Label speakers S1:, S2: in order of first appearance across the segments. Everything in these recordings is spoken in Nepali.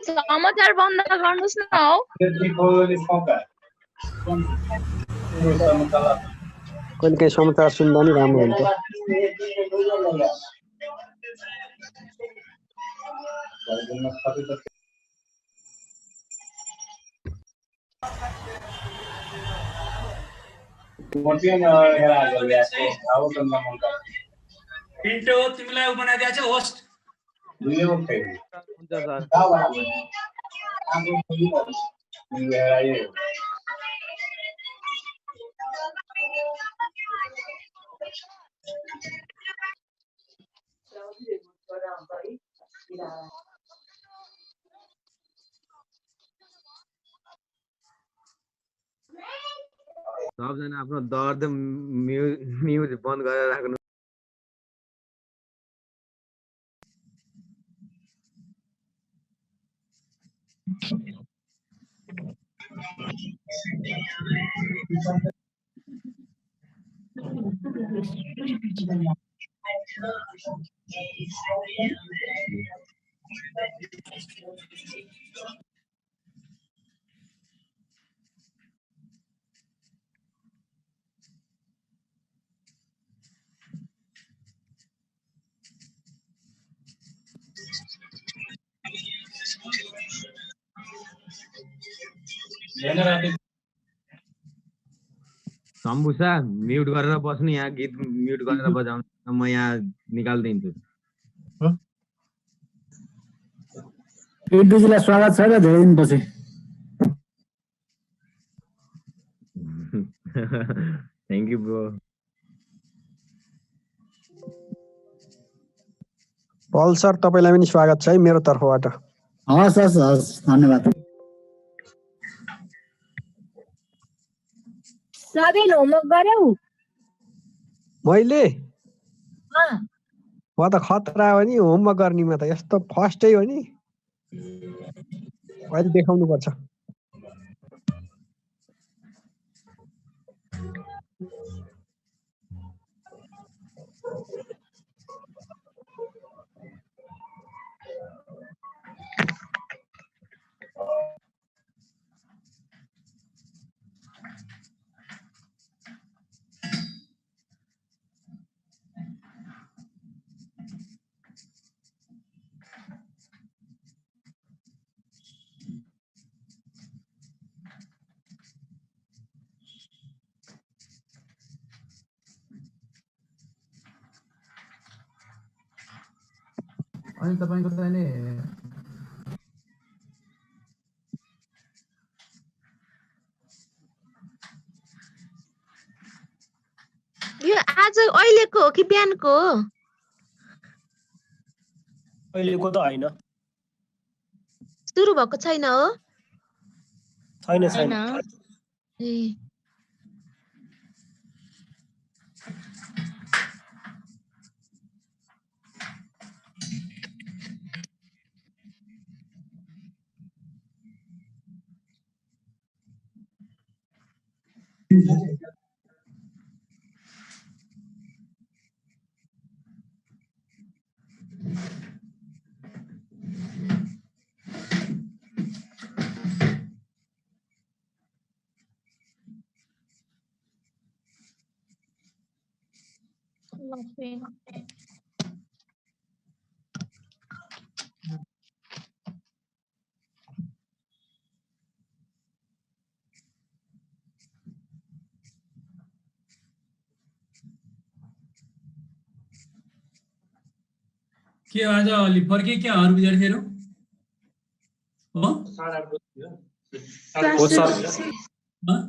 S1: समाचार बन्द गर्नुस् न हौ।
S2: कहिले समाचार सुन्दा नि राम्रो हुन्छ।
S3: पिन्टो तिमीलाई उ बनाइदिया छ होस्ट।
S4: हुन्छ सर। सबजना आफ्नो दर्द म्युट बन्द गरेर राख्नु। सम्बुसा म्युट गरेर बस्नु, यहाँ गीत म्युट गरेर बजाउनु, म यहाँ निकाल्दिन्छु।
S5: पिन्टुजीलाई स्वागत छ र धेरै दिनपछि।
S4: Thank you bro.
S2: पल सर तपाईलाई पनि स्वागत छ है मेरो तर्फबाट।
S5: हस् हस् हस् धन्यवाद।
S1: सबिन होमवर्क गर्यौ?
S2: मैले म त खतरा हो नि होमवर्क गर्नेमा त, यस्तो फर्स्टै हो नि। अहिले देखाउनु पर्छ।
S6: अनि तपाईको चाहिँ
S1: यो आज अहिलेको हो कि बिहानको हो?
S7: अहिलेको त हैन,
S1: सुरु भएको छैन हो?
S7: छैन छैन।
S1: ए
S3: के आज अलि फर्के क्या अरु विद्यार्थीहरु? हो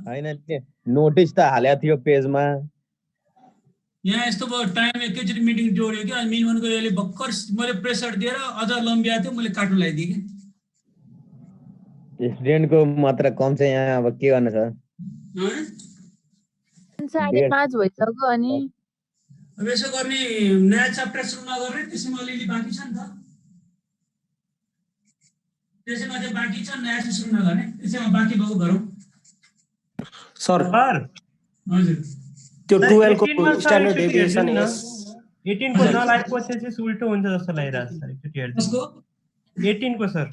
S4: हैन नोटिस त हालेको थियो पेजमा।
S3: यहाँ यस्तो भयो टाइम एकैचोटी मिटिङ जोड्यो कि अनि मिलमनको यसले भक्कर मैले प्रेसर दिएर अझ लम्बिया थियो, मैले काट्नु लगाइदिएँ कि।
S4: स्टुडेन्टको मात्रा कम छ यहाँ, अब के गर्न सर?
S1: 5:30 भइसक्यो अनि
S3: अब यसो गर्ने नयाँ च्याप्टर सुरु नगर्ने, त्यसैमा अलिअलि बाँकी छ नि त। त्यसैमा चाहिँ बाँकी छ, नयाँ चाहिँ सुरु नगर्ने, त्यसैमा बाँकी भएको गरौँ।
S7: सर
S3: हजुर
S7: त्यो 12 को स्ट्यान्डर्ड डेभिएसन
S8: 18 को नलागेपछि चाहिँ उल्टो हुन्छ जस्तो लागिरहेको छ एकचोटि हेर्दा।
S3: कसको?
S8: 18 को सर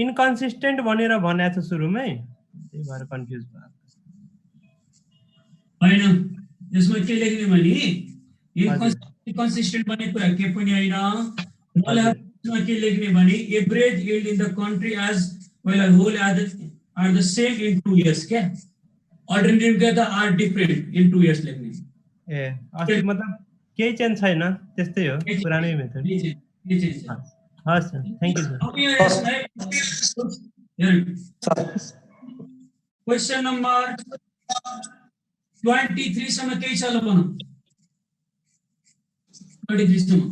S7: इन्कन्सिस्टेन्ट भनेर भनेको छ सुरुमै, त्यही भएर कन्फ्युज भयो।
S3: होइन, यसमा के लेख्ने भने इन्कन्सिस्टेन्ट भन्ने कुरा के पनि होइन। यसमा के लेख्ने भने average yield in the country as पहिला whole are the same in 2 years क्या, अल्टरनेटिभ के त आर डिफरेन्ट इन 2 years लेख्ने।
S7: ए अस्ति मतलब केही चेन्ज छैन, त्यस्तै हो पुरानै मेथड। हस् sir, thank you sir.
S3: Question number 23 सम्म केही छ ल भनौँ। 23 सम्म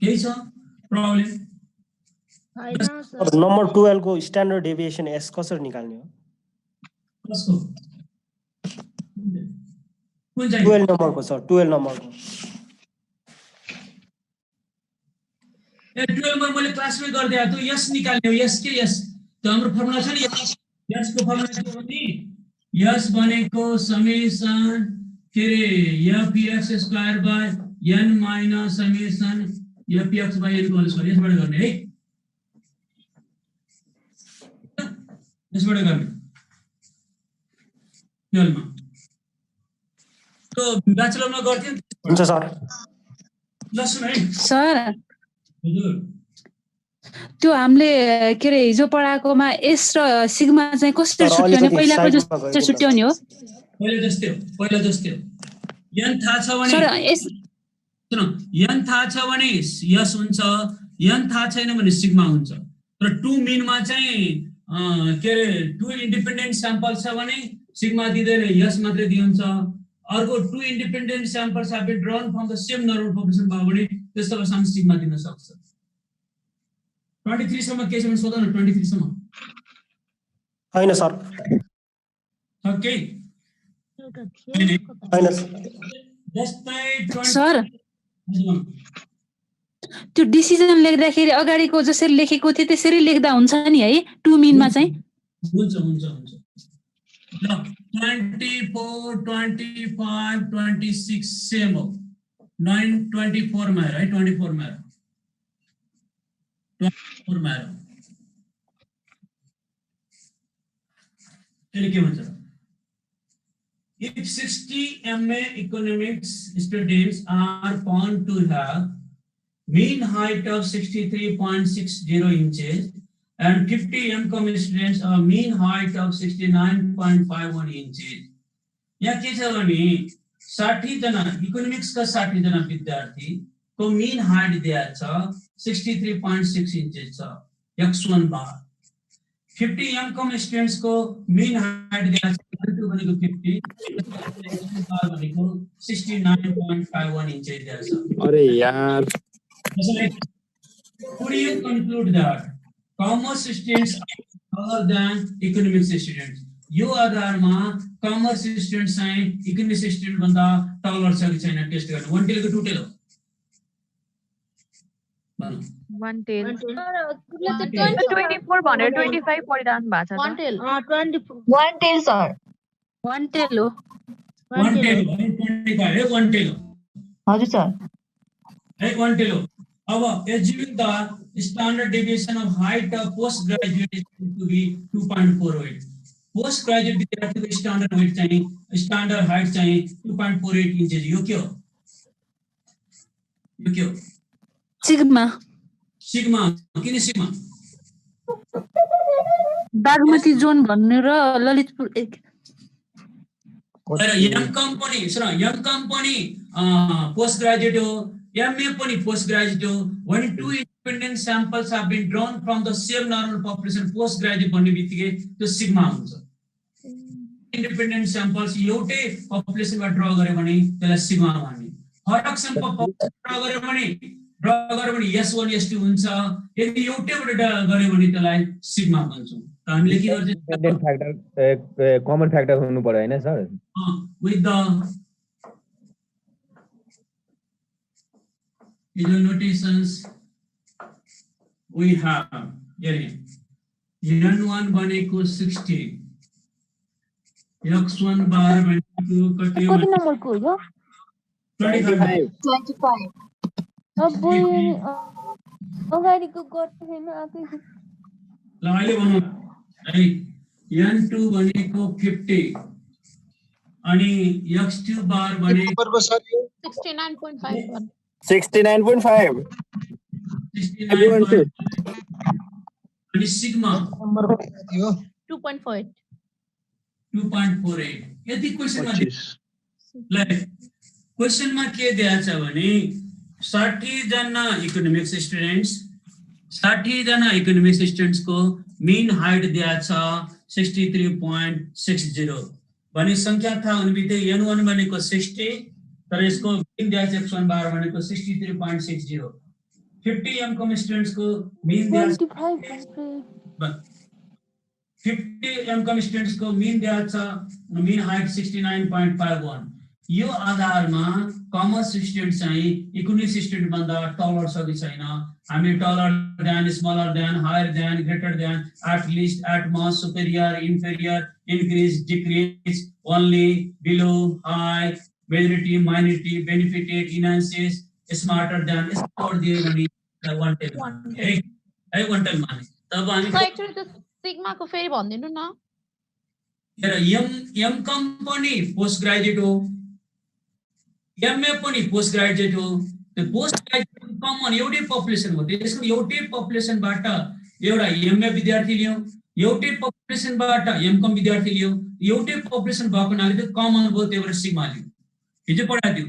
S3: केही छ प्रब्लम?
S7: नम्बर 12 को स्ट्यान्डर्ड डेभिएसन एस कसरी निकाल्ने हो?
S3: कसको? कुन चाहिँ?
S7: 12 नम्बरको सर, 12 नम्बरको।
S3: 12 मा मैले क्लासमै गर्दै आएको, यस निकाल्ने हो। यस के यस त हाम्रो फर्मुला छ नि, यसको फर्मुला के हो नि, यस भनेको समेसन के रे fx square by n minus summation fx by n whole square. यसबाट गर्ने है, यसबाट गर्ने 12 मा। तो ब्याचलरमा गर्थ्यो नि।
S7: हुन्छ सर।
S3: ल सुन है
S8: सर,
S3: हजुर,
S8: त्यो हामीले के रे हिजो पढाएकोमा एस र सिग्मा चाहिँ कसरी छुट्याउने? पहिलाको जस्तो छुट्याउने हो?
S3: पहिला जस्तै हो, पहिला जस्तै हो। n थाहा छ भने
S8: सर एस
S3: सुन, n थाहा छ भने यस हुन्छ, n थाहा छैन भने सिग्मा हुन्छ। तर 2 मिनमा चाहिँ के रे 2 इन्डिपेन्डेन्ट स्याम्पल छ भने सिग्मा दिँदैन, यस मात्रै दिन्छ। अर्को 2 independent samples have been drawn from the same normal population भयो भने त्यस्तो भएसम्म सिग्मा दिन सक्छ। 23 सम्म के छ भने सोध न। 23 सम्म
S7: हैन सर,
S3: ओके
S7: हैन
S3: जस्तै
S8: सर त्यो डिसिजन लेख्दाखेरि अगाडिको जसरी लेखेको थियो त्यसरी लेख्दा हुन्छ नि है? 2 मिनमा चाहिँ
S3: हुन्छ हुन्छ हुन्छ। ल 24 25 26 सेम हो। 9 24 मा है, 24 मा 24 मा त्यसले के भन्छ? If 60 MA economics students are found to have mean height of 63.60 inches and 50 MCOM students a mean height of 69.51 inches. यहाँ के छ भने 60 जना इकोनोमिक्स का 60 जना विद्यार्थी को mean height दिया छ 63.6 inches छ x1 बार। 50 MCOM students को mean height दिया छ भनेको 50 बार भनेको 69.51 inches दिया छ।
S2: अरे यार,
S3: could you conclude that commerce students are taller than economics students? यो आधारमा कमर्स स्टुडेन्ट चाहिँ इकोनोमिक्स स्टुडेन्ट भन्दा taller छ कि छैन टेस्ट गर्नु। 1 टेल को 2 टेल हो?
S1: 1 टेल
S9: 24 भनेर 25 परिरहनु भएको छ।
S1: 1 टेल
S9: 1 टेल सर,
S8: 1 टेल हो।
S3: 1 टेल हो 25 है, 1 टेल हो
S9: हजुर सर
S3: है, 1 टेल हो। अब assuming the standard deviation of height of postgraduate is to be 2.48. postgraduate विद्यार्थीको स्ट्यान्डर्ड वेट चाहिँ स्ट्यान्डर्ड हाइट चाहिँ 2.48 इन्चेस। यो के हो? यो के हो?
S8: सिग्मा।
S3: सिग्मा किन सिग्मा?
S8: बागमती जोन भन्ने र ललितपुर एक
S3: एम कम्पनी सुन, एम कम्पनी पोस्ट ग्रेजुएट हो, एमए पनि पोस्ट ग्रेजुएट हो। when 2 independent samples have been drawn from the same normal population, post graduate भन्ने बित्तिकै त्यो सिग्मा हुन्छ। इन्डिपेन्डेन्ट स्याम्पल्स एउटै पपुलेसनबाट ड्रा गरे भने त्यसलाई सिग्मा भन्ने। फरक स्याम्पल ड्रा गरे भने S1 S2 हुन्छ। यदि एउटैबाट गरे भने त्यसलाई सिग्मा भन्छौँ। त हामीले के गर्छौँ?
S4: डिपेन्डेन्ट फ्याक्टर कमन फ्याक्टर हुनु पर्यो हैन sir?
S3: with the notations we have here n1 भनेको 60, x1 बार भनेको कति हो?
S9: कति नम्बरको हो?
S3: 25।
S9: 25 अगाडिको गर्नु छैन आफै
S3: ल अहिले भनौँ है n2 भनेको 50 अनि x2 बार भनेको
S1: नम्बर पो सर यो 69.51
S10: 69.5
S3: 69 अनि सिग्मा
S2: नम्बर पो कति हो
S1: 2.48
S3: 2.48 यदि क्वेशनमा ल क्वेशनमा के दिएको छ भने 60 जना इकोनोमिक्स स्टुडेन्ट्स 60 जना इकोनोमिक्स स्टुडेन्ट्स को मीन हाइट दिएको छ 63.60 भने संख्या थाहा हुनु बित्तिकै n1 भनेको 60 तर यसको मीन दिएको छ x1 बार भनेको 63.60 50 m को स्टुडेन्ट्स को मीन दिएको छ 50 m को स्टुडेन्ट्स को मीन दिएको छ मीन हाइट 69.51 यो आधारमा कमर्स स्टुडेन्ट चाहिँ इकोनोमिक्स स्टुडेन्ट भन्दा टलर छ कि छैन हामी taller than smaller than higher than greater than at least at most superior inferior increase decrease only below high majority minority benefited enhances smarter than score दिए भने वन टेल माने तब हामी
S1: एक्चुअली त्यो सिग्मा को फेरि भन्दिनु न
S3: हेर एम कम पनि पोस्ट ग्रेजुएट हो एमए पनि पोस्ट ग्रेजुएट हो त्यो पोस्ट ग्रेजुएट कमन एउटै पपुलेसन हो त्यसको एउटै पपुलेसनबाट एउटा एमए विद्यार्थी लियो एउटै पपुलेसनबाट एमकम विद्यार्थी लियो एउटै पपुलेसन भएको नाले त्यो कमन भयो त्यही भएर सिग्मा लियो हिजो पढाइदियो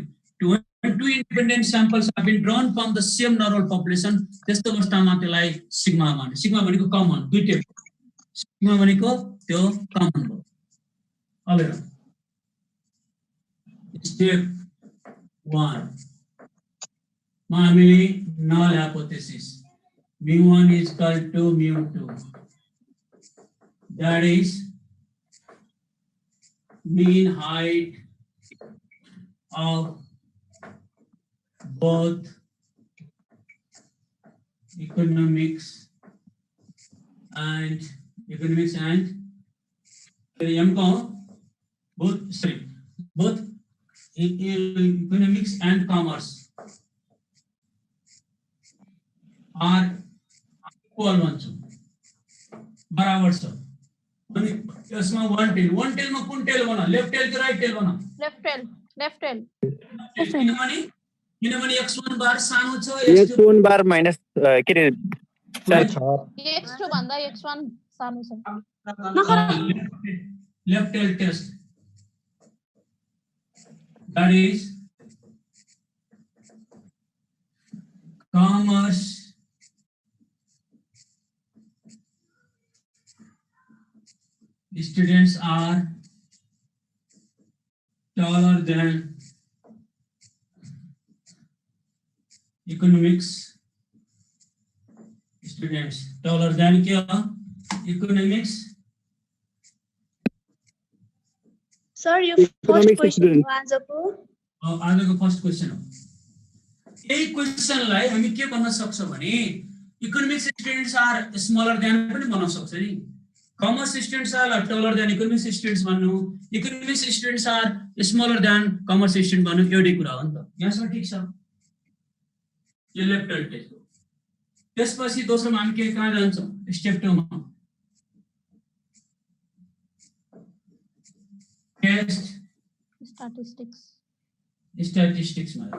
S3: two independent samples have been drawn from the same normal population त्यस्तो अवस्थामा त्यसलाई सिग्मा माने सिग्मा भनेको कमन दुईटै सिग्मा भनेको त्यो कमन हो अब हेरौँ स्टेप 1 हामीले null hypothesis mu1 is equal to mu2 that is mean height of both economics and both economics and commerce are equal ones बराबर छ अनि यसमा वन टेल मा कुन टेल बना लेफ्ट टेल कि राइट टेल बना
S1: लेफ्ट टेल
S3: किनभने x1 बार सानो छ
S10: x1 बार माइनस के रे
S1: x2 भन्दा x1 सानो छ
S3: left tail test that is commerce students are taller than economics students taller than क्या economics
S1: सर यो फर्स्ट क्वेशन हो
S3: आजको फर्स्ट क्वेशन हो यही क्वेशनलाई हामी के भन्न सक्छौं भने economics students are smaller than पनि भन्न सक्छ नि commerce students are taller than economics students भन्नु economics students are smaller than commerce student भन्नु एउटै कुरा हो नि त यहाँसम्म ठीक छ यो लेफ्ट टेल टेस्ट हो त्यसपछि दोस्रोमा हामी के कहाँ जान्छौं स्टेप 2 मा टेस्ट स्टैटिस्टिक्स में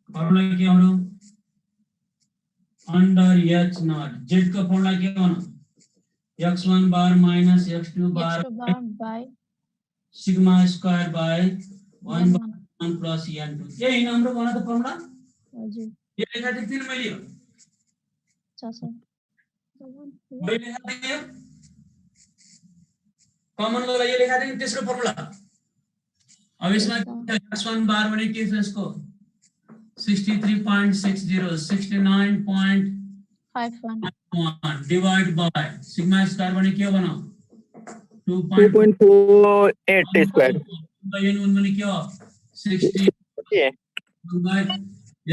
S3: फॉर्मूला क्या हो अंडर h नॉट z का फॉर्मूला क्या होना x1 bar minus x2 bar
S1: by
S3: sigma square by 1 plus n2 यही हाम्रो बना त फॉर्मूला
S1: हजुर
S3: ये लेखा दे तीन मैले
S1: अच्छा सर
S3: मैले लेखा दिए कॉमन वाला ये लिखा देंगे तीसरा फॉर्मूला अब इसमें x1 बार बने के इसको 63.60 69.51 डिवाइड बाय सिग्मा स्क्वायर बने क्या बना
S10: 2.48 स्क्वायर
S3: n1 बने क्या 60 बाय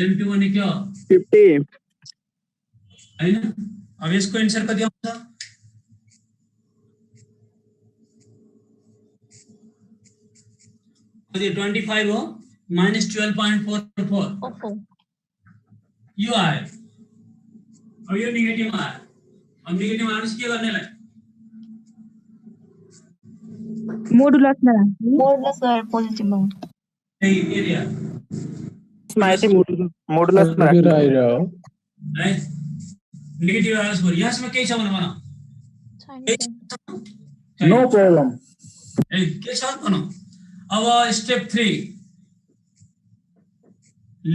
S3: n2 बने क्या
S10: 50
S3: है ना अब इसको आंसर कर दिया था ये 25 हो -12.44 यू आए अब यो नेगेटिभमा आयो अब नेगेटिभमा आएपछि के गर्नेलाई
S8: मोडुलसमा राख्छु
S9: मोडुलस गरेर पोजिटिभमा हुन्छ
S3: त्यही एरिया
S10: माथि मोडुलस मा राख्नु
S3: है नेगेटिभ आएपछि यहाँसम्म केही छ भने भन
S5: नो प्रब्लम
S3: के छ भन अब step 3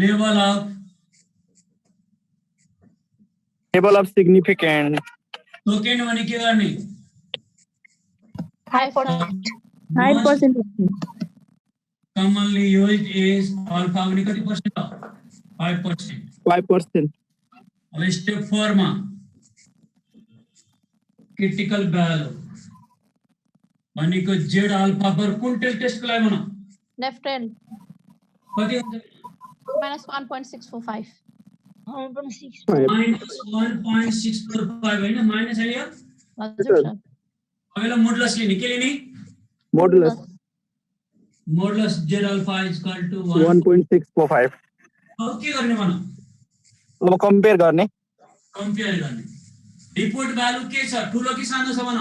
S3: level of
S10: significant
S3: token भने के गर्ने
S8: 5%
S3: commonly used is alpha भने कति पर्सेन्ट हो 5%. अब स्टेप 4 मा क्रिटिकल भ्यालु भनेको z अल्फा पर कुन टेस्टको लागि भन
S9: लेफ्ट टेल
S3: कति हुन्छ
S9: -1.645
S3: -1.645 हैन माइनस है यो
S9: हजुर सर
S3: अबेला मोडुलस लिने के लिने
S10: modulus
S3: z alpha is equal to
S10: 1.645
S3: अब के गर्ने भन
S10: अब कम्पेयर गर्ने
S3: रिपोर्ट भ्यालु के छ ठुलो कि सानो छ भन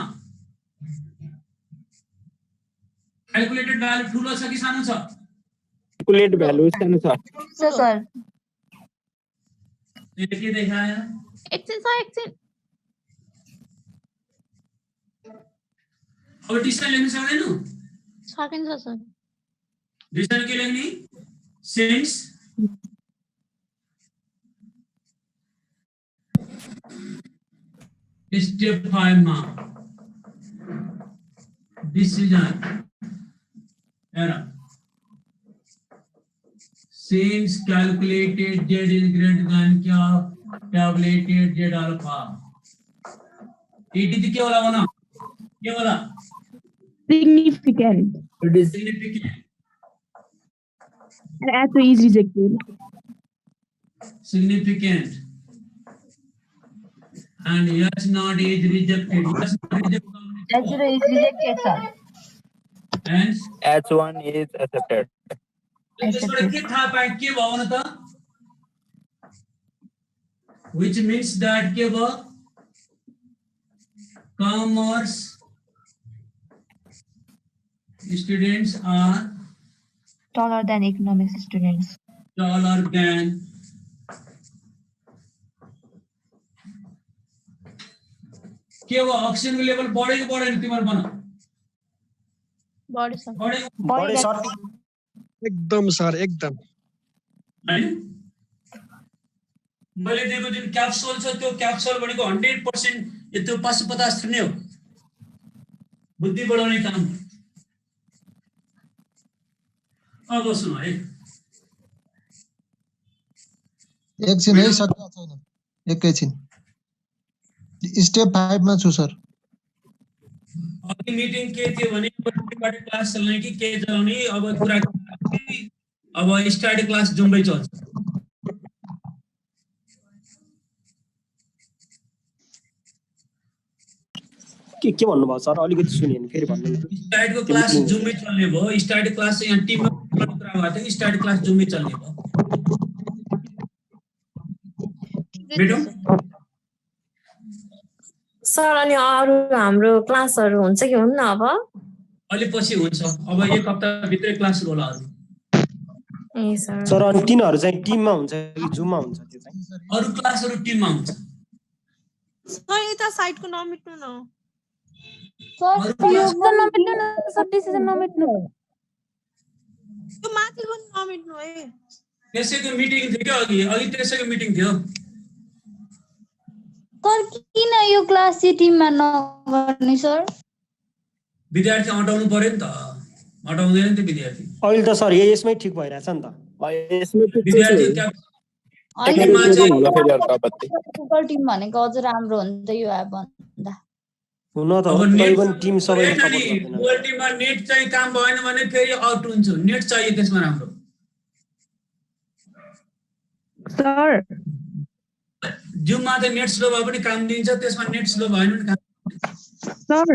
S3: क्याल्कुलेटेड भ्यालु ठुलो छ कि सानो छ
S10: क्याल्कुलेट भ्यालु सानो छ
S9: सर
S3: ये के देखाया
S9: एकछिन सर एकछिन
S3: अब डिस्टेंस लेख्न सक्दैनौ
S9: सकिन्छ सर
S3: डिस्टेंस के लेख्ने सिन्स स्टेप 5 मा decision error since calculated z is greater than क्या tabulated z alpha ET क्या वाला बना क्या वाला
S8: significant
S3: significant
S8: and also is rejected
S3: significant and yes not is rejected yes not rejected
S9: H0 is rejected sir
S3: and
S10: H1 is accepted
S3: यसबाट के थाहा पाए के भयो न त which means that के भयो commerce students are
S9: taller than economics students
S3: taller than के भयो ऑक्सीजन को लेवल बढ्यो कि बढेन तिम्रो भन
S9: बढ्यो सर
S3: बढ्यो
S2: सर एकदम सर एकदम
S3: हैन मैले दिएको जुन क्याप्सुल छ त्यो क्याप्सुल भनेको 100% यो त्यो 550 थुन्ने हो बुद्धि बढाउने काम अब सुन है
S11: एकछिन है सकिएको छैन एकैछिन स्टेप 5 मा छु सर
S3: अघि मिटिङ के थियो भने बाट क्लास चल्ने कि के चलाउने अब कुरा अब स्टडी क्लास जुम्बै चल्छ
S12: के भन्नुभयो सर अलिकति सुनिएन फेरि भन्नु
S3: स्टडीको क्लास जुम्मै चल्ने भयो स्टडी क्लास चाहिँ यहाँ टिममा कुरा भएको थियो स्टडी क्लास जुम्मै चल्ने भयो बेटो
S13: सर अनि अरु हाम्रो क्लासहरु हुन्छ कि हुन्न अब
S3: अलि पछि हुन्छ अब एक हप्ता भित्रै क्लास होला अरु
S13: ए सर
S12: सर अनि तिनीहरु चाहिँ टिममा हुन्छ कि जुममा हुन्छ त्यो चाहिँ
S3: अरु क्लासहरु टिममा हुन्छ
S1: सर यता साइडको नमिट्नु न
S9: सर यो नमिट्नु न सर डिसिजन नमिट्नु
S1: त्यो माथिको नमिट्नु है
S3: त्यसैको मिटिङ थियो कि अघि त्यसैको मिटिङ थियो
S9: सर किन यो क्लास चाहिँ टिममा नगर्ने सर
S3: विद्यार्थी हटाउनु पर्यो नि त हटाउँदैन नि त विद्यार्थी
S12: अहिले त सर यसमै ठिक भइराछ नि त
S10: यसमै
S3: विद्यार्थी
S9: गुगल टिम भनेको अझ राम्रो हुन्छ यो एप भन्दा
S12: हुन त हो पनि टिम सबैले सपोर्ट गर्दैन
S3: गुगल टिममा नेट चाहिँ काम भएन भने फेरि आउट हुन्छ नेट चाहियो त्यसमा राम्रो
S8: सर
S3: जुममा त नेट स्लो भए पनि काम दिन्छ त्यसमा नेट स्लो भएन भने काम
S8: सर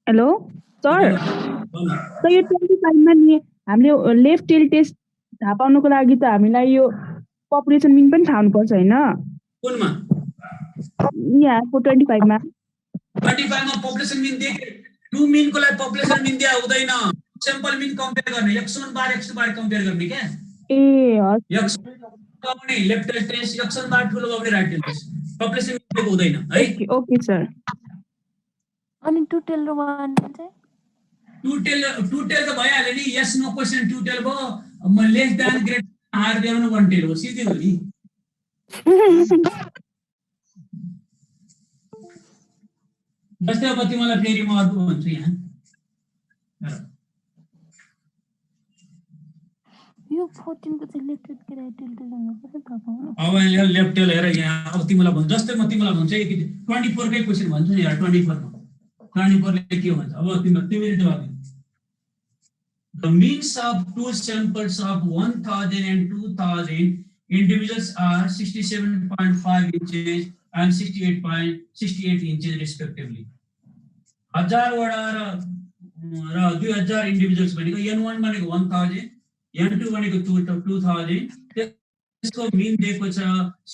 S8: हेलो सर त यो 25 मा नि हामीले लेफ्ट टेल टेस्ट थाहा पाउनको लागि त हामीलाई यो पपुलेसन मिन पनि थाहा हुनुपर्छ हैन
S3: कुनमा
S8: यहाँको 25 मा
S3: 25 मा पपुलेसन मिन दिए 2 मिन को लागि पपुलेसन मिन दिया हुँदैन सैंपल मिन कंपेयर गर्ने x1 बार x2 बार कंपेयर गर्ने के
S8: ए हजुर
S3: x पनि लेफ्ट टेल टेस्ट x1 बार ठुलो भयो भने right tail test population mean दिएको हुँदैन है
S8: ओके सर
S9: अनि 2 टेल र 1 चाहिँ
S3: 2 टेल त भइहाल्यो नि यस नो क्वेशन 2 टेल भयो म less than greater higher than 1 tail हो सिधै हो नि जस्तै अब तिमीलाई फेरि म अर्को भन्छु यहाँ
S9: यो 14 को चाहिँ लेफ्ट के राइट टेल टेल कसरी थाहा पाउनु
S3: अब यहाँ लेफ्ट टेल हेर यहाँ अब तिमीलाई भन्छु जस्तै म तिमीलाई भन्छु एकचोटी 24 कै क्वेशन भन्छु नि यार 24 मा 24 ले के भन्छ अब तिमीले जवाब दिनु The means of two samples of 1000 and 2000 individuals are 67.5 inches and 68 inches respectively. 1000 वटा र 2000 individuals भनेको n1 भनेको 1000 n2 भनेको 2000 त्यसको mean दिएको छ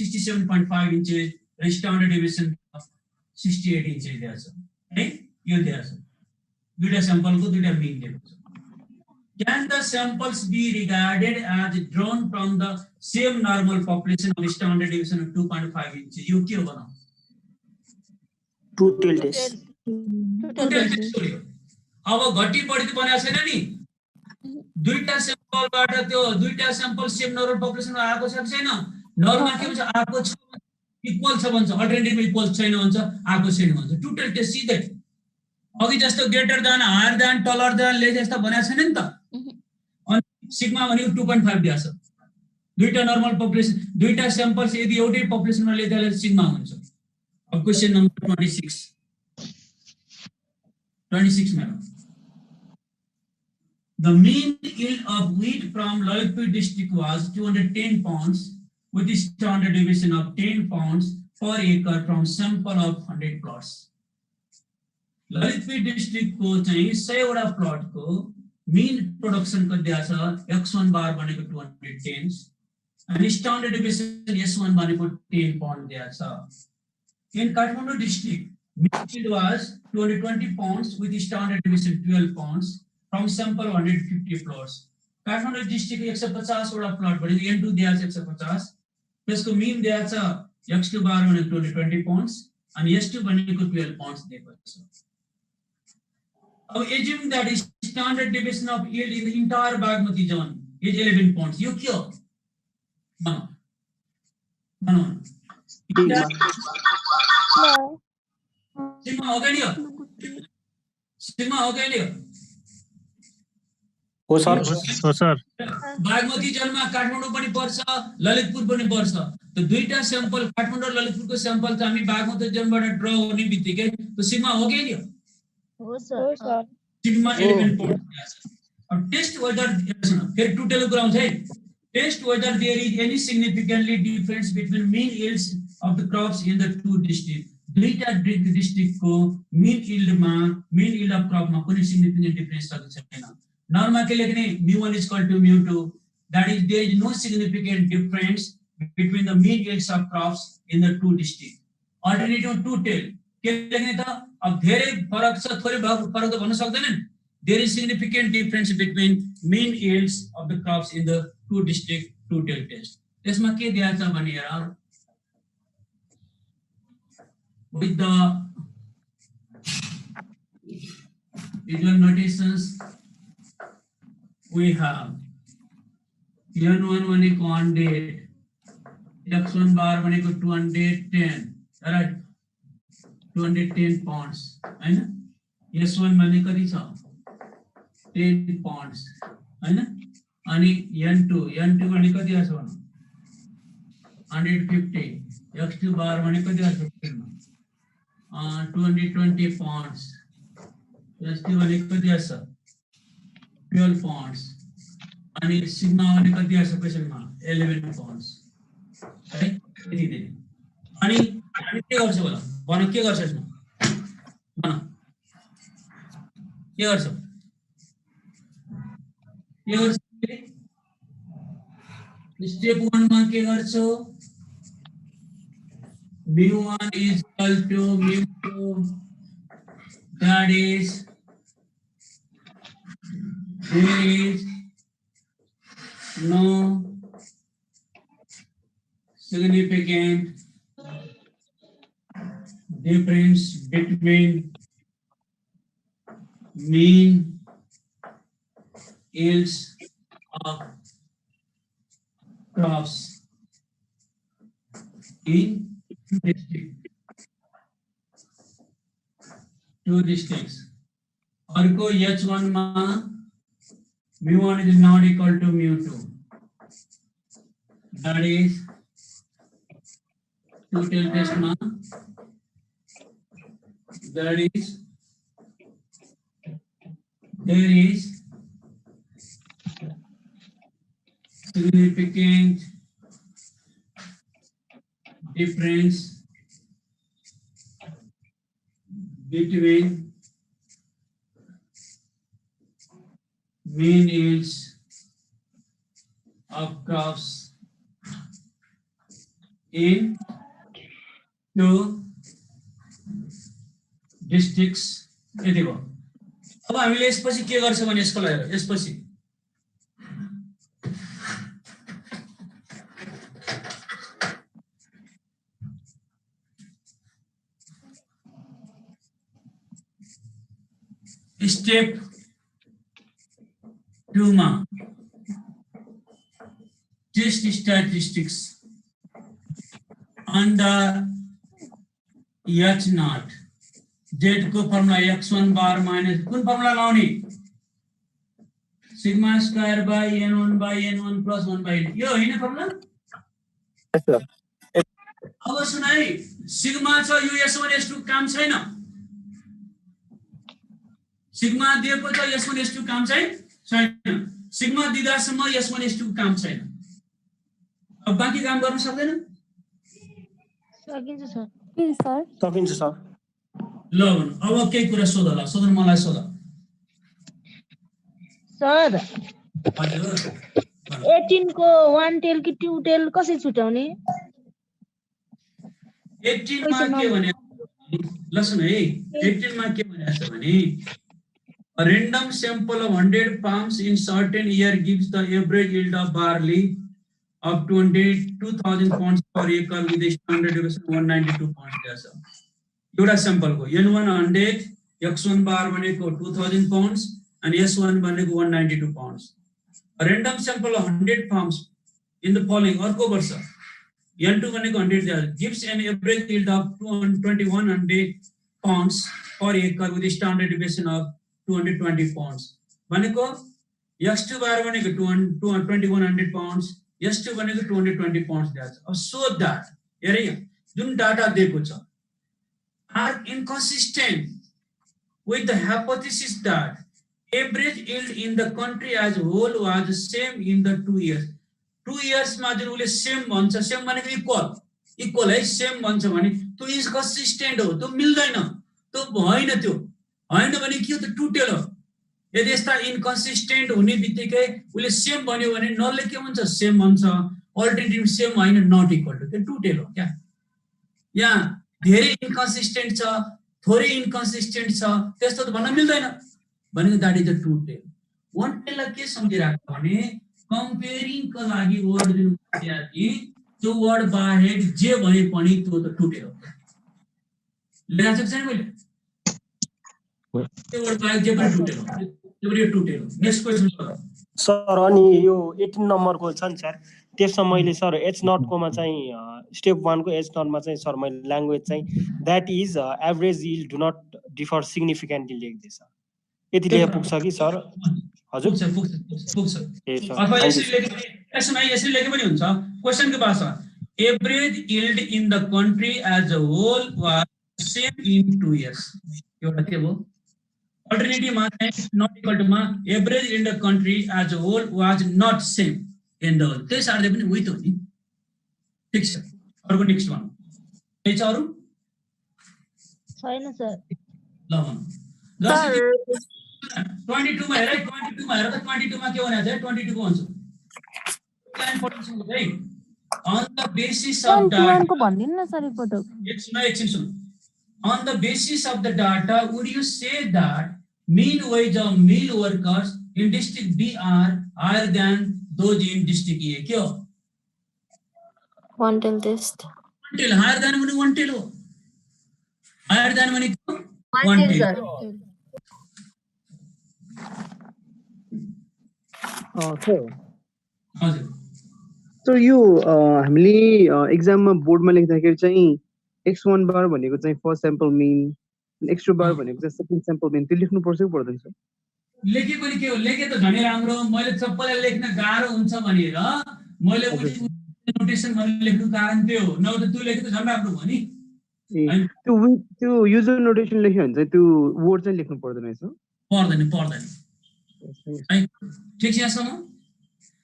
S3: 67.5 inches र standard deviation of 68 inches दिएको छ है यो दिएको छ दुईटा स्याम्पलको दुईटा mean दिएको छ Can the samples be regarded as drawn from the same normal population of standard deviation of 2.5 inches? You क्या बना?
S12: 2 टेल टेस्ट
S3: अब घटी बढी त बनाएको छैन नि दुईटा स्याम्पलबाट त्यो दुईटा स्याम्पल सेम नर्मल पपुलेसनमा आएको छ कि छैन नर्मल के भन्छ आएको छ इक्वल छ भन्छ अल्टरनेटिभ इक्वल छैन भन्छ आएको छैन भन्छ टोटल टेस्ट सिधै अघि जस्तो greater than higher than taller than less जस्तो बनाएको छैन नि त अनि सिग्मा भनेको 2.5 दिएको छ दुईटा नर्मल पपुलेसन दुईटा स्याम्पल्स यदि एउटै पपुलेसनमा लिँदा सिग्मा हुन्छ अब क्वेशन नम्बर 26 मा The mean yield of wheat from Lalitpur district was 210 pounds with a standard deviation of 10 pounds per acre from sample of 100 plots. Lalitpur district को चाहिँ 100 वटा प्लट को मीन प्रोडक्शन को दिया छ x1 बार भनेको 210 अनि स्ट्यान्डर्ड डेभिएसन s1 भनेको 10 पाउन्ड दिया छ in Kathmandu district mean yield was 220 pounds with standard deviation 12 pounds from sample 150 plots Kathmandu district 150 वटा प्लट भनेको n2 दिया छ 150 त्यसको मीन दिया छ x2 बार भनेको 220 pounds अनि s2 भनेको 12 pounds दिएको छ अब assume that is standard deviation of yield in the entire Bagmati zone is 11 points. You क्यों? No. सिग्मा हो गया नहीं? सिग्मा हो गया नहीं?
S7: हो सर
S3: बागमती जोन में काठमाडौँ पनि पर्छ ललितपुर पनि पर्छ तो दुईटा सैंपल काठमाडौँ ललितपुर को सैंपल त हामी बागमती जोनबाट ड्रा हुने बित्तिकै तो सिग्मा हो गया नहीं? सिग्मा 11 पॉइंट अब टेस्ट वेदर फिर टू टेल ग्राउंड है test whether there is any significantly difference between mean yields of the crops in the two district दुईटा डिस्ट्रिक्ट को मीन यील्ड अफ क्रॉप में कुनै सिग्निफिकेंट डिफरेंस छैन नर्मल के लेख्ने mu1 is equal to mu2 that is there is no significant difference between the mean yields of crops in the two districts alternative two tail के लेख्ने त अब धेरै फरक छ थोरै फरक त भन्न सक्दैनन् there is significant difference between mean yields of the crops in the two district two tail test त्यसमा के दिया छ भने हेर with the visual notations we have n1 भनेको 100 x1 बार भनेको 210 right 210 pounds हैन s1 भने कति छ 10 pounds हैन अनि n2 भने कति आछ भन्नु 150 x2 बार भने कति आछ 220 pounds s2 भने कति आछ 12 pounds अनि सिग्मा भने कति आछ क्वेशनमा 11 pounds है यति दिने अनि हामी के गर्छौ होला भन के गर्छौ यसमा भन के गर्छौ स्टेप 1 मा के गर्छौ mu1 is equal to mu2, that is there is no significant difference between mean yields of crops in two districts. अर्को H1 मा mu1 is not equal to mu2. That is total test मा that is there is significant difference between mean yields of crops in two districts. यति भयो. अब हामीले यसपछि के गर्छौं भने यसको लागि यसपछि स्टेप 2 मा test statistics under H0 z को फर्मुला x1 बार माइनस कुन फर्मुला लाउने sigma square by n1 by n1 plus 1 by यो हैन फर्मुला.
S10: Yes sir.
S3: अब सुन है सिग्मा छ यो s1 s2 काम छैन. सिग्मा दिएको छ s1 s2 काम छैन. सिग्मा दिदासम्म s1 s2 काम छैन. अब बाँकी काम गर्न सक्दैन.
S9: सकिन्छ सर.
S12: सकिन्छ सर.
S3: ल अब केही कुरा सोध ल. सोध मलाई सोध.
S1: सर
S3: हजुर
S1: 18 को 1 टेल कि 2 टेल कसरी छुटाउने?
S3: 18 मा के भने लसन है 18 मा के भनेछ भने a random sample of 100 palms in certain year gives the average yield of barley of 22,000 pounds per acre with a standard deviation 192 pounds there's एउटा सैंपल को n1 100 x1 बार भनेको 2000 pounds and s1 भनेको 192 pounds. A random sample of 100 palms in the following अर्को वर्ष n2 भनेको 100 gives an average yield of 2100 pounds per acre with a standard deviation of 220 pounds. भनेको x2 बार भनेको 2100 pounds s2 भनेको 220 pounds दिएको छ. अब so that हेरे जुन डाटा दिएको छ are inconsistent with the hypothesis that average yield in the country as a whole was the same in the 2 years. 2 years मा जुन उले सेम भन्छ सेम भनेको इक्वल है सेम भन्छ भने त्यो इन्कन्सिस्टेन्ट हो. त्यो मिल्दैन. त्यो भएन. त्यो हैन भने के हो त्यो टुटेल हो. यदि यस्ता इन्कन्सिस्टेन्ट हुने बित्तिकै उले सेम भन्यो भने नलले के भन्छ सेम भन्छ. अल्टरनेटिभ सेम हैन नट इक्वल टु त्यो टुटेल हो क्या. यहाँ धेरै इन्कन्सिस्टेन्ट छ थोरै इन्कन्सिस्टेन्ट छ त्यस्तो त भन्न मिल्दैन भनेको दैट इज द टुटेल. वन टेललाई के सम्झिराख्नु भने कम्पेयरिङ को लागि वर्ड दिनु पर्यो कि त्यो वर्ड बाहेक जे भने पनि त्यो त टुटेल हो. लेखा छ छैन मैले त्यो वर्ड बाहेक जे पनि टुटेल हो. त्यो पनि टुटेल हो. नेक्स्ट क्वेशन
S12: सर अनि यो 18 नम्बरको छ नि सर त्यसमा मैले सर h0 कोमा चाहिँ स्टेप 1 को h0 मा चाहिँ सर मैले ल्याङ्ग्वेज चाहिँ that is average yield do not differ significantly लेख्दै छ. यति लेख पुग्छ कि सर? हजुर
S3: पुग्छ. अथवा यसरी लेखे पनि हुन्छ. क्वेशनको भाषा average yield in the country as a whole was same in 2 years. एउटा के हो अल्टरनेटिभ मा चाहिँ नट इक्वल टु मा average in the country as a whole was not same in the whole. त्यस अर्थ पनि उही त हो नि. ठीक छ. अर्को नेक्स्ट वान के छ अरु
S1: छैन सर.
S3: ल भन 22 मा हेर 22 मा हेर त 22 मा के भनेको छ 22 को भन्छु लाइन पढ्छु है on the basis of
S9: 21 को
S3: data
S9: भन्दिनु न सर एकपटक
S3: एकछिन सुन on the basis of the data would you say that mean wage of male workers in district B are higher than those in district A के हो
S13: one tail test
S3: one tail higher than भने one tail हो higher than भने one tail
S4: सर
S3: हजुर
S4: सो यो हामीले एक्जाममा बोर्डमा लेख्दाखेरि चाहिँ x1 बार भनेको चाहिँ फर्स्ट स्याम्पल मिन x2 बार भनेको चाहिँ सेकेन्ड स्याम्पल मिन त्यो लेख्नु पर्छ कि पर्दैन सर
S3: लेखे पनि के हो लेखे त झनै राम्रो मैले सबैलाई लेख्न गाह्रो हुन्छ भनेर मैले नोटेसन गरेर लेख्नु कारण त्यो हो नभए त त्यो लेखे त झन् राम्रो भयो नि
S4: त्यो युजर नोटेसन लेख्यो भने चाहिँ त्यो वर्ड चाहिँ लेख्नु पर्दैन है सर
S3: पर्दैन ठीक छ यहाँसम्म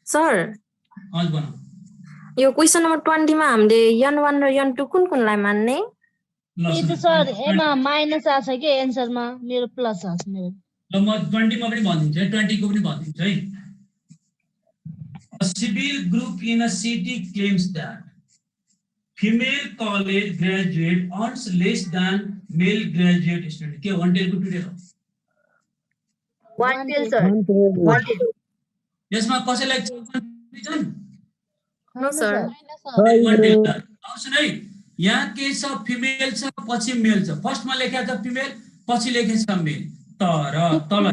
S13: सर
S3: हजुर भन
S13: यो क्वेशन नम्बर 20 मा हामीले n1 र n2 कुनलाई मान्ने
S1: ए त सर एमा माइनस आछ के एन्सरमा मेरो प्लस आछ मेरो
S3: ल म 20 मा पनि भनिदिन्छु है 20 को पनि भनिदिन्छु है A civil group in a city claims that female college graduate earns less than male graduate student के one tail को two tail
S1: one tail sir one tail
S3: यसमा कसैलाई confusion
S13: no sir
S3: one tail आउँछ है यहाँ के छ फिमेल छ पछि मेल छ फर्स्टमा लेखेको छ फिमेल पछि लेखेको छ मेल तर तल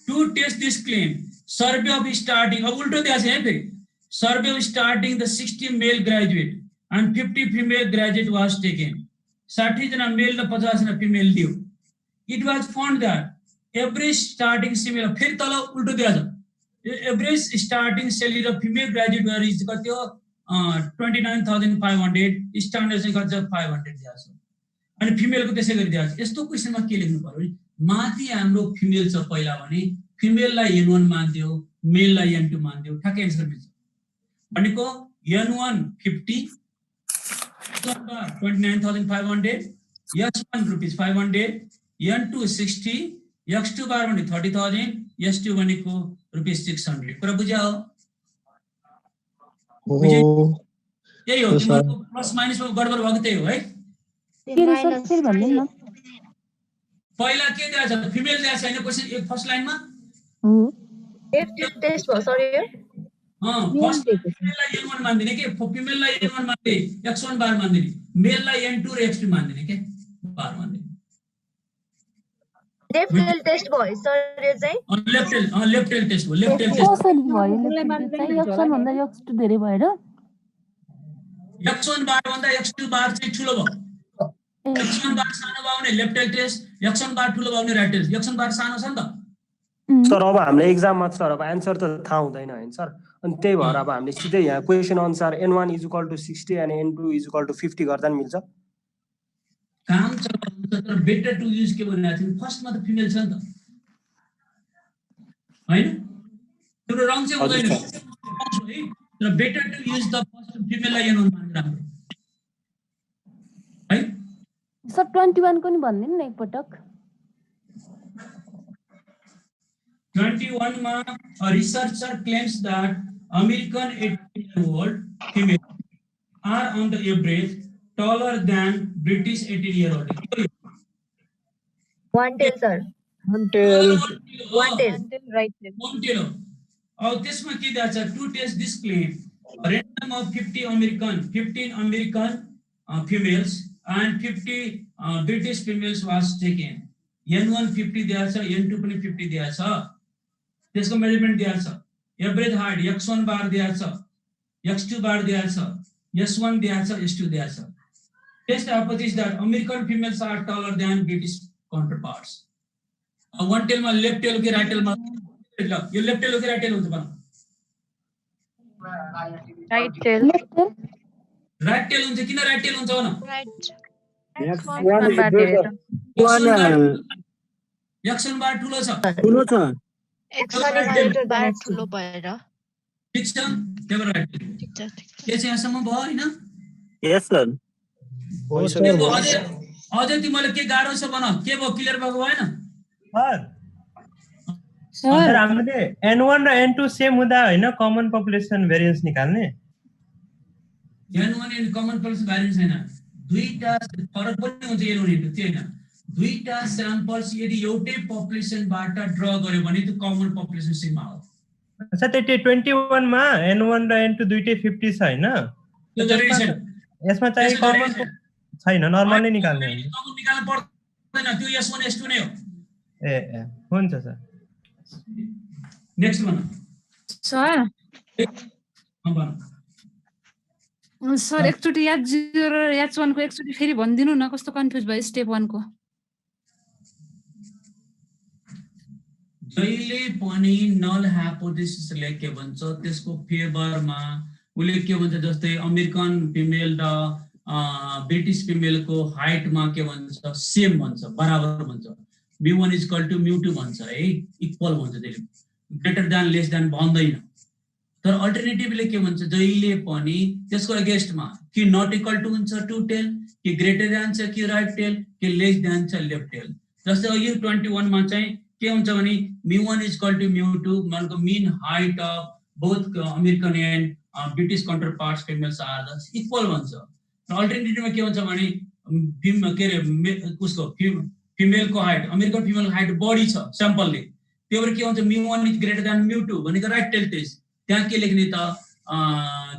S3: to test this claim survey of starting अब उल्टो दिएको छ है फेरि survey of starting the 60 male graduate and 50 female graduate was taken 60 जना मेल र 50 जना फिमेल दियो it was found that average starting similar फेरि तल उल्टो दिएको छ average starting salary of female graduate was कति हो 29500 स्ट्यान्डर्ड चाहिँ कति 500 दिएको छ अनि फिमेलको त्यसै गरी दिएको छ यस्तो क्वेशनमा के लेख्नु पर्यो भने माथि हाम्रो फिमेल छ पहिला भने फिमेललाई n1 मान्दियो मेललाई n2 मान्दियो ठ्याक्कै एन्सर मिल्छ भनेको n1 50 29500 s1 rupees 500 n2 60 x2 बार भने 30000 s2 भनेको रुपीस 600 कुरा बुझ्या हो यही हो तिम्रो प्लस माइनसमा गडबड भएको त्यही हो है पहिला के दिएको छ फिमेल दिएको छैन क्वेशन एक फर्स्ट लाइनमा
S1: टेस्ट भयो सर यो
S3: फर्स्ट फिमेललाई n1 मान्दिने के फिमेललाई n1 मान्दिने x1 बार मान्दिने मेललाई n2 र x2 मान्दिने के बार मान्दिने
S1: लेफ्ट टेल टेस्ट भयो सर यो चाहिँ
S3: लेफ्ट टेल टेस्ट भयो लेफ्ट टेल टेस्ट
S9: x1 भन्दा x2 धेरै भएर
S3: x1 बार भन्दा x2 बार चाहिँ ठुलो भयो x1 बार सानो भयो भने लेफ्ट टेल टेस्ट x1 बार ठुलो भयो भने राइट टेल x1 बार सानो छ नि त
S12: सर अब हामीले एक्जाममा सर अब आन्सर त थाहा हुँदैन हैन सर अनि त्यही भएर अब हामीले सिधै यहाँ क्वेशन अनुसार n1 = 60 अनि n2 = 50 गर्दा नि मिल्छ
S3: काम चलाउँछ तर बेटर टु युज के भनेको थियो फर्स्टमा त फिमेल छ नि त हैन त्यो रङ चाहिँ हुँदैन है तर better to use the first फिमेललाई n1 मान्नु राम्रो है
S9: सर 21 को नि भन्दिनु न एकपटक
S3: 21 मा a researcher claims that American 18-year-old female are on the average taller than British 18-year-old.
S1: one tail sir
S2: one tail
S1: right tail
S3: one tail अब त्यसमा के दिएको छ to test this claim random of 15 American females and 50 British females was taken n1 50 दिएको छ n2 पनि 50 दिएको छ त्यसको मेजरमेन्ट दिएको छ एभरेज हाइट x1 बार दिएको छ x2 बार दिएको छ s1 दिएको छ s2 दिएको छ test hypothesis that American females are taller than British counterparts one tail मा लेफ्ट टेल के राइट टेल मा यो लेफ्ट टेल हो कि राइट टेल हुन्छ भन
S1: right tail
S3: राइट टेल हुन्छ किन राइट टेल हुन्छ भन x1 बार ठुलो छ
S1: x1 बार ठुलो भएर
S3: ठीक छ त्यही भएर राइट टेल ठीक छ के चाहिँ यहाँसम्म भयो हैन
S10: यस सर
S3: अझै तिमीले के गाह्रो छ भन के भयो क्लियर भएको भएन
S7: सर हामीले N1 र N2 सेम हुँदा हैन कमन पपुलेसन भेरिएन्स निकाल्ने
S3: N1 and common population variance हैन दुईटा फरक पनि हुन्छ N1 N2 त्यो हैन दुईटा स्याम्पल्स यदि एउटै पपुलेसनबाट ड्र गर्यो भने त्यो कमन पपुलेसन सिग्मा हो
S7: अच्छा त्यो 21 मा N1 र N2 दुईटै 50 छ हैन
S3: त्यो जरुरी छैन
S7: यसमा चाहिँ कमन छैन नर्मल नै निकाल्ने हो
S3: कमन निकाल्नु पर्दैन त्यो S1 S2 नै हो
S7: ए हुन्छ सर
S3: नेक्स्ट भन
S8: सर
S3: भन
S8: सर एकचोटि H0 र H1 को एकचोटि फेरि भनिदिनु न कस्तो कन्फ्युज भयो स्टेप 1 को
S3: जहिले पनि नल हाइपोथेसिसले के भन्छ त्यसको फेभरमा उले के भन्छ जस्तै अमेरिकन फिमेल र ब्रिटिश फिमेलको हाइटमा के भन्छ सेम भन्छ बराबर भन्छ mu1 = mu2 भन्छ है इक्वल भन्छ त्यसले ग्रेटर देन लेस देन भन्दैन तर अल्टरनेटिभली के भन्छ जहिले पनि त्यसको अगेन्स्टमा कि नट इक्वल टु हुन्छ टु टेल कि ग्रेटर देन छ कि राइट टेल कि लेस देन छ लेफ्ट टेल जस्तै यो 21 मा चाहिँ के हुन्छ भने mu1 = mu2 मतलब mean height of both American and British counterparts females are the equal भन्छ र अल्टरनेटिभमा के हुन्छ भने के रे उसको फिमेल को हाइट अमेरिकन फिमेल हाइट बढी छ स्याम्पलले त्यो भएर के हुन्छ mu1 > mu2 भनेको राइट टेल टेस्ट त्यहाँ के लेख्ने त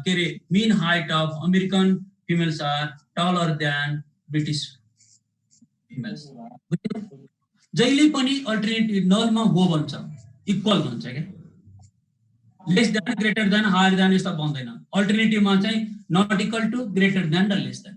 S3: के रे mean height of American females are taller than British females जहिले पनि अल्टरनेटिभ नलमा हो भन्छ इक्वल भन्छ के less than greater than higher than यस्तो भन्दैन अल्टरनेटिभमा चाहिँ not equal to greater than र लेस देन